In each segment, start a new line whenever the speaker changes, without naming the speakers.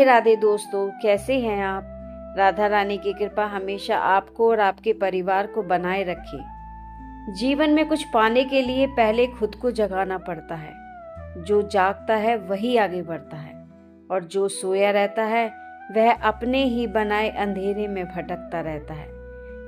राधे दोस्तों, कैसे हैं आप। राधा रानी की कृपा हमेशा आपको और आपके परिवार को बनाए रखे। जीवन में कुछ पाने के लिए पहले खुद को जगाना पड़ता है। जो जागता है वही आगे बढ़ता है और जो सोया रहता है वह अपने ही बनाए अंधेरे में भटकता रहता है।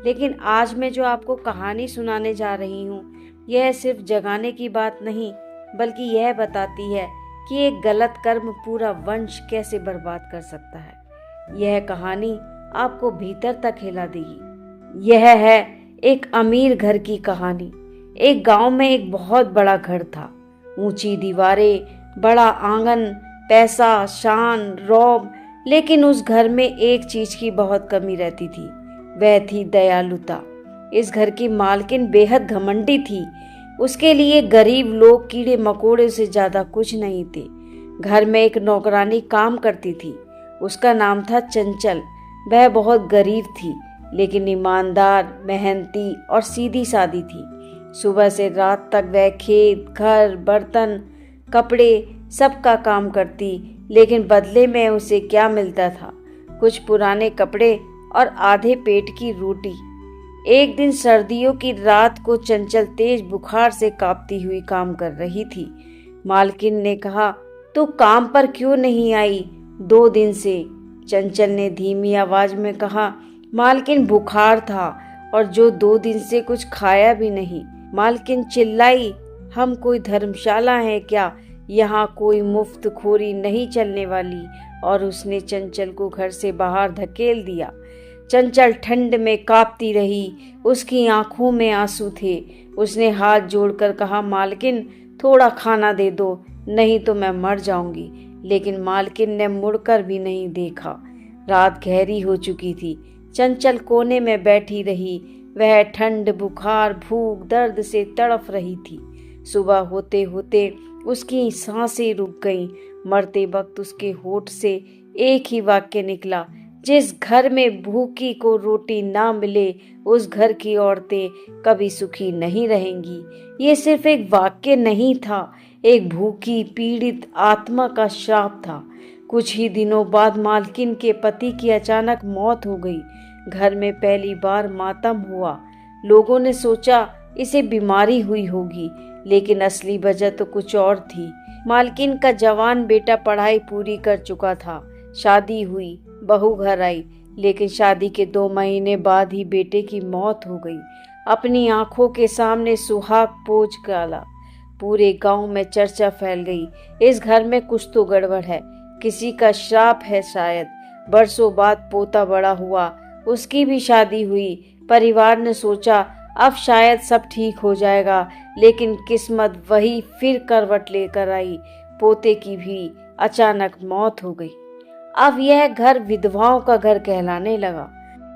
लेकिन आज मैं जो आपको कहानी सुनाने जा रही हूँ, यह सिर्फ जगाने की बात नहीं बल्कि यह बताती है कि एक गलत कर्म पूरा वंश कैसे बर्बाद कर सकता है। यह कहानी आपको भीतर तक हिला देगी। यह है एक अमीर घर की कहानी। एक गांव में एक बहुत बड़ा घर था। ऊंची दीवारें, बड़ा आंगन, पैसा, शान, रौब। लेकिन उस घर में एक चीज की बहुत कमी रहती थी, वह थी दयालुता। इस घर की मालकिन बेहद घमंडी थी। उसके लिए गरीब लोग कीड़े मकोड़े से ज्यादा कुछ नहीं थे। घर में एक नौकरानी काम करती थी। उसका नाम था चंचल। वह बहुत गरीब थी लेकिन ईमानदार, मेहनती और सीधी सादी थी। सुबह से रात तक वह खेत, घर, बर्तन, कपड़े सबका काम करती, लेकिन बदले में उसे क्या मिलता था? कुछ पुराने कपड़े और आधे पेट की रोटी। एक दिन सर्दियों की रात को चंचल तेज बुखार से कांपती हुई काम कर रही थी। मालकिन ने कहा, तू काम पर क्यों नहीं आई 2 दिन से? चंचल ने धीमी आवाज में कहा, मालकिन बुखार था और जो 2 दिन से कुछ खाया भी नहीं। मालकिन चिल्लाई, हम कोई धर्मशाला है क्या? यहाँ कोई मुफ्त खोरी नहीं चलने वाली। और उसने चंचल को घर से बाहर धकेल दिया। चंचल ठंड में कांपती रही। उसकी आंखों में आंसू थे। उसने हाथ जोड़कर कहा, मालकिन थोड़ा खाना दे दो, नहीं तो मैं मर जाऊंगी। लेकिन मालकिन ने मुड़कर भी नहीं देखा। रात गहरी हो चुकी थी। चंचल कोने में बैठी रही। वह ठंड, बुखार, भूख, दर्द से तड़फ रही थी। सुबह होते होते उसकी सांसें रुक गईं। मरते वक्त उसके होठ से एक ही वाक्य निकला, जिस घर में भूखी को रोटी ना मिले उस घर की औरतें कभी सुखी नहीं रहेंगी। ये सिर्फ एक वाक्य नहीं था, एक भूखी पीड़ित आत्मा का श्राप था। कुछ ही दिनों बाद मालकिन के पति की अचानक मौत हो गई। घर में पहली बार मातम हुआ। लोगों ने सोचा इसे बीमारी हुई होगी, लेकिन असली वजह तो कुछ और थी। मालकिन का जवान बेटा पढ़ाई पूरी कर चुका था। शादी हुई, बहू घर आई, लेकिन शादी के 2 महीने बाद ही बेटे की मौत हो गई। अपनी आंखों के सामने सुहाग पोंछ डाला। पूरे गांव में चर्चा फैल गई, इस घर में कुछ तो गड़बड़ है, किसी का श्राप है शायद। बरसों बाद पोता बड़ा हुआ, उसकी भी शादी हुई। परिवार ने सोचा अब शायद सब ठीक हो जाएगा, लेकिन किस्मत वही फिर करवट लेकर आई। पोते की भी अचानक मौत हो गई। अब यह घर विधवाओं का घर कहलाने लगा।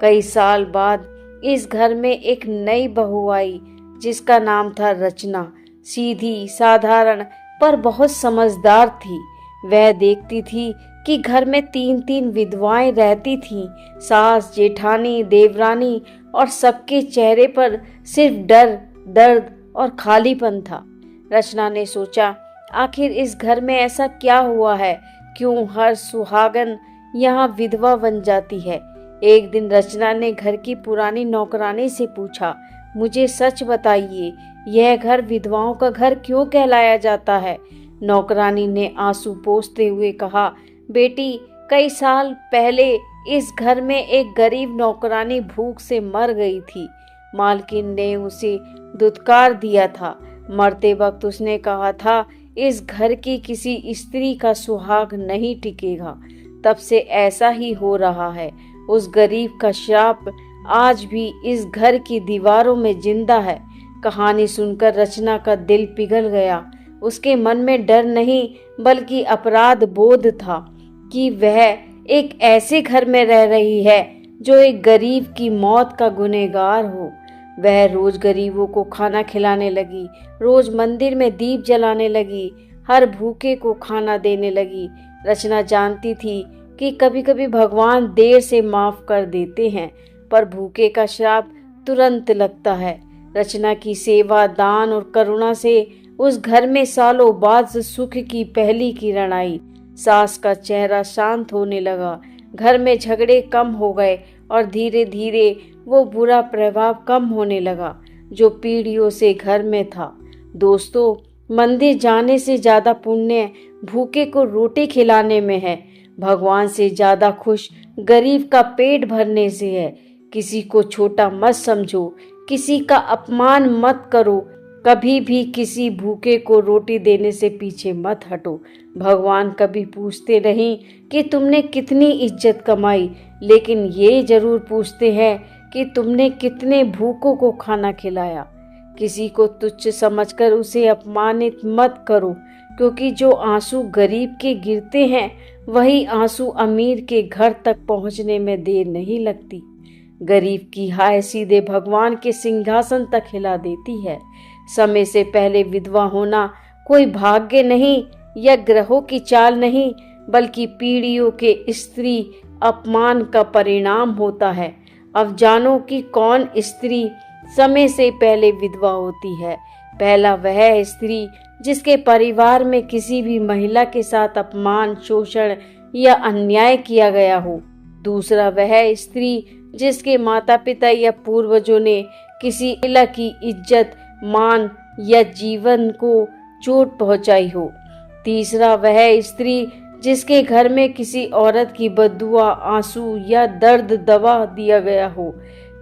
कई साल बाद इस घर में एक नई बहू आई, जिसका नाम था रचना। सीधी, साधारण पर बहुत समझदार थी। वह देखती थी कि घर में 3-3 विधवाएं रहती थीं, सास, जेठानी, देवरानी, और सबके चेहरे पर सिर्फ डर, दर्द और खालीपन था। रचना ने सोचा, आखिर इस घर में ऐसा क्या हुआ है, क्यों हर सुहागन यहाँ विधवा बन जाती है? एक दिन रचना ने घर की पुरानी नौकरानी से पूछा, मुझे सच बताइए, यह घर विधवाओं का घर क्यों कहलाया जाता है? नौकरानी ने आंसू पोंछते हुए कहा, बेटी, कई साल पहले इस घर में एक गरीब नौकरानी भूख से मर गई थी। मालकिन ने उसे दुत्कार दिया था। मरते वक्त उसने कहा था, इस घर की किसी स्त्री का सुहाग नहीं टिकेगा। तब से ऐसा ही हो रहा है। उस गरीब का श्राप आज भी इस घर की दीवारों में जिंदा है। कहानी सुनकर रचना का दिल पिघल गया। उसके मन में डर नहीं बल्कि अपराध बोध था कि वह एक ऐसे घर में रह रही है जो एक गरीब की मौत का गुनहगार हो। वह रोज गरीबों को खाना खिलाने लगी, रोज मंदिर में दीप जलाने लगी, हर भूखे को खाना देने लगी। रचना जानती थी कि कभी कभी भगवान देर से माफ कर देते हैं, पर भूखे का श्राप तुरंत लगता है। रचना की सेवा, दान और करुणा से उस घर में सालों बाद सुख की पहली किरण आई। सास का चेहरा शांत होने लगा, घर में झगड़े कम हो गए और धीरे धीरे वो बुरा प्रभाव कम होने लगा जो पीढ़ियों से घर में था। दोस्तों, मंदिर जाने से ज्यादा पुण्य भूखे को रोटी खिलाने में है। भगवान से ज्यादा खुश गरीब का पेट भरने से है। किसी को छोटा मत समझो, किसी का अपमान मत करो, कभी भी किसी भूखे को रोटी देने से पीछे मत हटो। भगवान कभी पूछते नहीं कि तुमने कितनी इज्जत कमाई, लेकिन ये जरूर पूछते हैं कि तुमने कितने भूखों को खाना खिलाया। किसी को तुच्छ समझकर उसे अपमानित मत करो, क्योंकि जो आंसू गरीब के गिरते हैं वही आंसू अमीर के घर तक पहुंचने में देर नहीं लगती। गरीब की हाय सीधे भगवान के सिंहासन तक हिला देती है। समय से पहले विधवा होना कोई भाग्य नहीं या ग्रहों की चाल नहीं, बल्कि पीढ़ियों के स्त्री अपमान का परिणाम होता है। अब जानो कि कौन स्त्री समय से पहले विधवा होती है। पहला वह स्त्री जिसके परिवार में किसी भी महिला के साथ अपमान, शोषण या अन्याय किया गया हो। दूसरा वह स्त्री जिसके माता पिता या पूर्वजों ने किसी महिला की इज्जत, मान या जीवन को चोट पहुंचाई हो। तीसरा वह स्त्री जिसके घर में किसी औरत की बददुआ, आंसू या दर्द दबा दिया गया हो,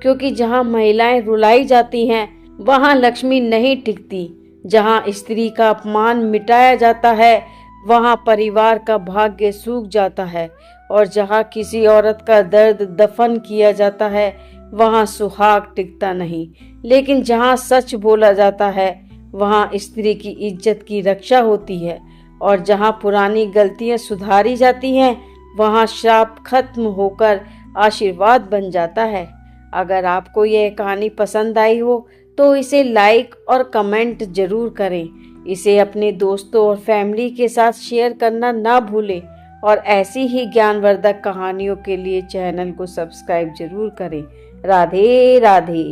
क्योंकि जहां महिलाएं रुलाई जाती हैं वहां लक्ष्मी नहीं टिकती। जहां स्त्री का अपमान मिटाया जाता है वहां परिवार का भाग्य सूख जाता है, और जहां किसी औरत का दर्द दफन किया जाता है वहां सुहाग टिकता नहीं। लेकिन जहां सच बोला जाता है वहां स्त्री की इज्जत की रक्षा होती है, और जहां पुरानी गलतियां सुधारी जाती हैं वहां श्राप खत्म होकर आशीर्वाद बन जाता है। अगर आपको यह कहानी पसंद आई हो तो इसे लाइक और कमेंट जरूर करें। इसे अपने दोस्तों और फैमिली के साथ शेयर करना ना भूलें, और ऐसी ही ज्ञानवर्धक कहानियों के लिए चैनल को सब्सक्राइब जरूर करें। राधे राधे।